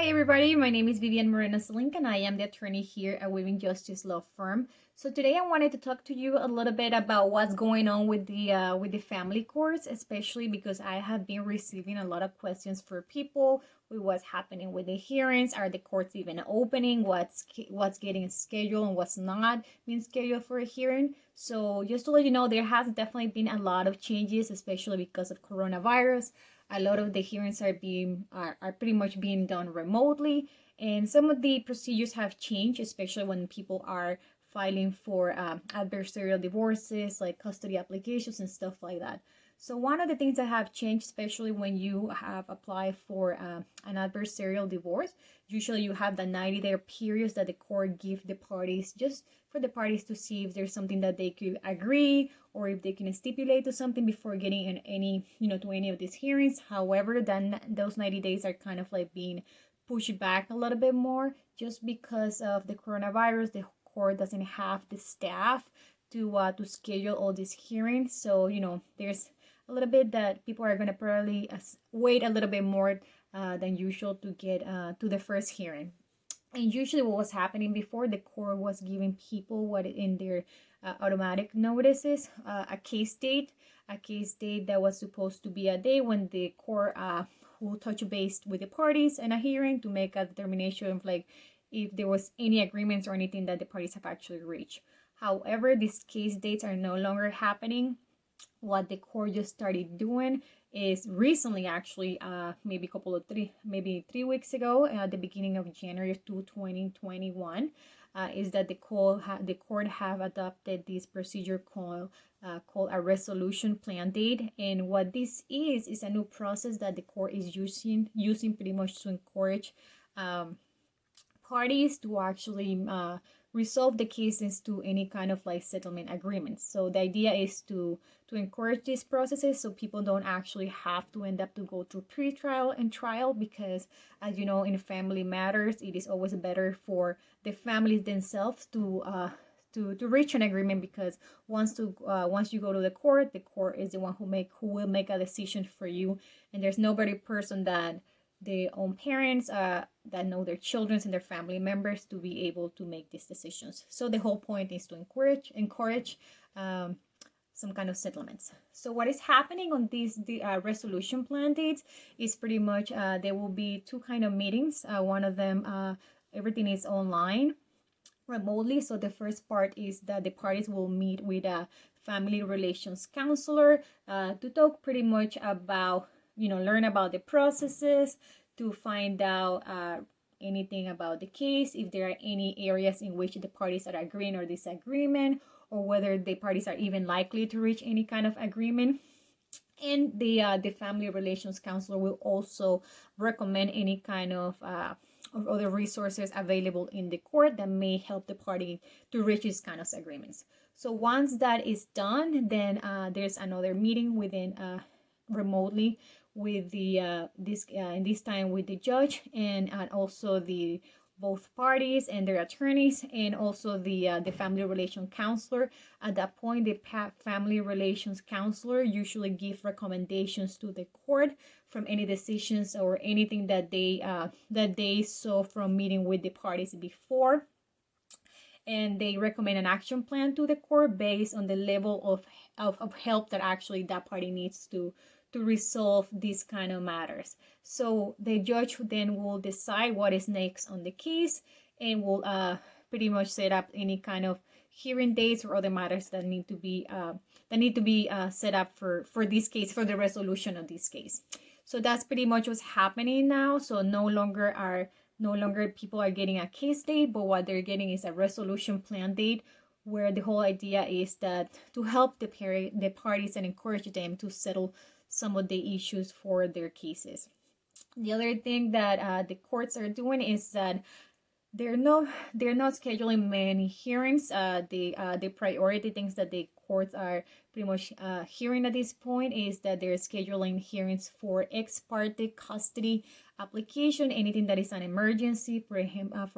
Hi everybody, my name is Moreno-Zelinka and I am the attorney here at Weaving Justice Law Firm. So today I wanted to talk to you a little bit about what's going on with the family courts, especially because I have been receiving a lot of questions for people with what's happening with the hearings. Are the courts even opening? What's getting scheduled and what's not being scheduled for a hearing? So just to let you know, there has definitely been a lot of changes, especially because of coronavirus. A lot of the hearings are pretty much being done remotely, and some of the procedures have changed, especially when people are filing for adversarial divorces, like custody applications and stuff like that. So one of the things that have changed, especially when you have applied for an adversarial divorce, usually you have the 90-day periods that the court give the parties, just for the parties to see if there's something that they could agree or if they can stipulate to something before getting in any, to any of these hearings. However, then those 90 days are kind of like being pushed back a little bit more just because of the coronavirus. The court doesn't have the staff to schedule all these hearings. So, there's a little bit that people are going to probably wait a little bit more than usual to get to the first hearing. And usually what was happening before, the court was giving people what in their automatic notices, a case date that was supposed to be a day when the court will touch base with the parties in a hearing to make a determination of like if there was any agreements or anything that the parties have actually reached. However, these case dates are no longer happening. What the court just started doing is recently, actually, maybe 3 weeks ago, at the beginning of January 2021, is that the court have adopted this procedure called a resolution plan date. And what this is a new process that the court is using pretty much to encourage parties to actually resolve the cases to any kind of like settlement agreements. So the idea is to encourage these processes so people don't actually have to end up to go through pre-trial and trial, because as you know, in family matters, it is always better for the families themselves to reach an agreement, because once you go to the court is the one who will make a decision for you, and there's nobody person that their own parents that know their children and their family members to be able to make these decisions. So the whole point is to encourage some kind of settlements. So what is happening on these resolution plan dates is pretty much there will be two kind of meetings. One of them, everything is online remotely. So the first part is that the parties will meet with a family relations counselor to talk pretty much about, learn about the processes, to find out anything about the case, if there are any areas in which the parties are agreeing or disagreement, or whether the parties are even likely to reach any kind of agreement. And the family relations counselor will also recommend any kind of other resources available in the court that may help the party to reach these kind of agreements. So once that is done, then there's another meeting within remotely with the this time with the judge and also the both parties and their attorneys, and also the family relation counselor. At that point, the family relations counselor usually give recommendations to the court from any decisions or anything that they saw from meeting with the parties before, and they recommend an action plan to the court based on the level of help that actually that party needs to resolve these kind of matters. So the judge then will decide what is next on the case, and will pretty much set up any kind of hearing dates or other matters that need to be set up for this case, for the resolution of this case. So that's pretty much what's happening now. So no longer people are getting a case date, but what they're getting is a resolution plan date, where the whole idea is that to help the parties and encourage them to settle some of the issues for their cases. The other thing that the courts are doing is that they're not scheduling many hearings. The priority things that the courts are pretty much hearing at this point is that they're scheduling hearings for ex parte custody application, anything that is an emergency, for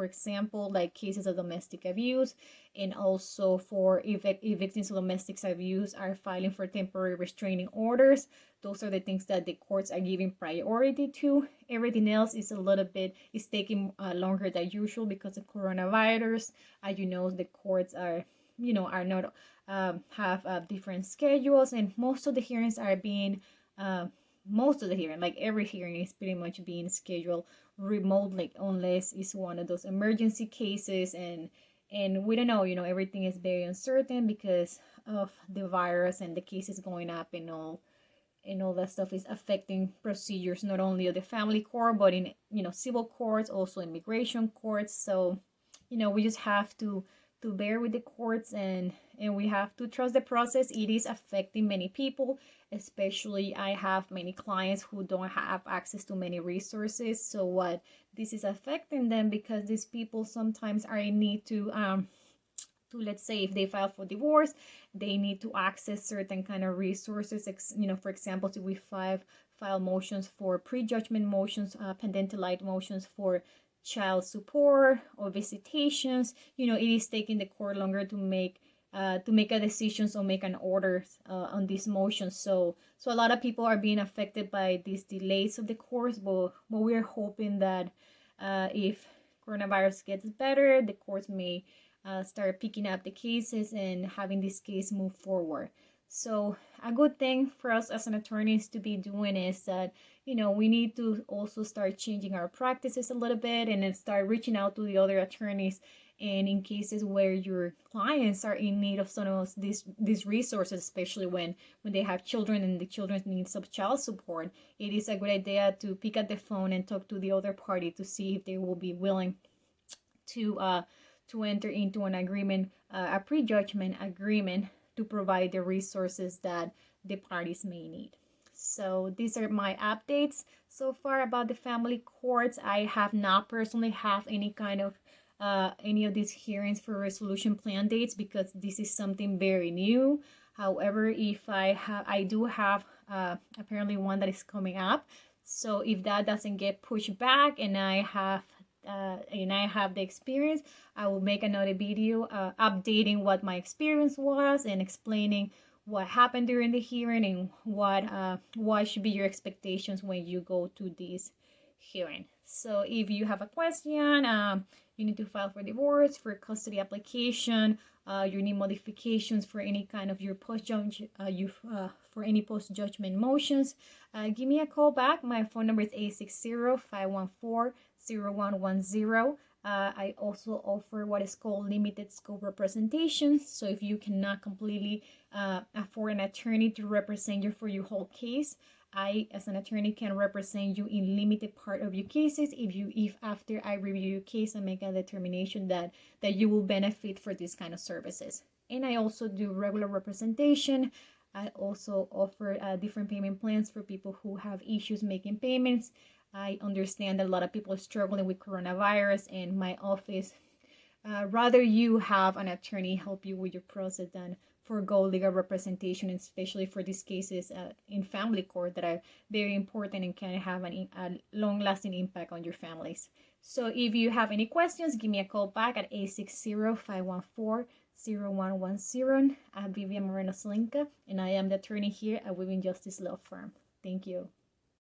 example, like cases of domestic abuse, and also for if victims of domestic abuse are filing for temporary restraining orders. Those are the things that the courts are giving priority to. Everything else is a little bit, is taking longer than usual because of coronavirus. As you know, the courts are, are not, have different schedules, and most of the hearings are being, like every hearing is pretty much being scheduled remotely, unless it's one of those emergency cases, and we don't know, everything is very uncertain because of the virus and the cases going up and all that stuff is affecting procedures not only of the family court but in civil courts, also immigration courts. So we just have to bear with the courts, and we have to trust the process. It is affecting many people, especially I have many clients who don't have access to many resources. So what this is affecting them, because these people sometimes are in need to let's say if they file for divorce, they need to access certain kind of resources. For example, if we file motions for prejudgment motions, pendential motions for child support or visitations, it is taking the court longer to make a decision or make an order on these motions. So a lot of people are being affected by these delays of the courts, but we're hoping that if coronavirus gets better, the courts may start picking up the cases and having this case move forward. So a good thing for us as an attorneys to be doing is that, we need to also start changing our practices a little bit and then start reaching out to the other attorneys. And in cases where your clients are in need of some of these resources, especially when they have children and the children need some child support, it is a good idea to pick up the phone and talk to the other party to see if they will be willing to enter into an agreement, a prejudgment agreement, to provide the resources that the parties may need. So these are my updates so far about the family courts. I have not personally have any kind of any of these hearings for resolution plan dates because this is something very new. However, if I do have apparently one that is coming up. So if that doesn't get pushed back and I have the experience, I will make another video updating what my experience was and explaining what happened during the hearing and what should be your expectations when you go to this hearing. So if you have a question, you need to file for divorce, for custody application, you need modifications for any kind of your for any post-judgment motions, give me a call back. My phone number is 860-514-0110. I also offer what is called limited scope representation. So if you cannot completely afford an attorney to represent you for your whole case, I, as an attorney, can represent you in limited part of your cases if after I review your case and make a determination that you will benefit for this kind of services. And I also do regular representation. I also offer different payment plans for people who have issues making payments. I understand that a lot of people are struggling with coronavirus, and my office rather you have an attorney help you with your process than forgo legal representation, especially for these cases in family court that are very important and can have a long-lasting impact on your families. So if you have any questions, give me a call back at 860-514-0110. I'm Vivian Moreno-Zelinka, and I am the attorney here at Weaving Justice Law Firm. Thank you.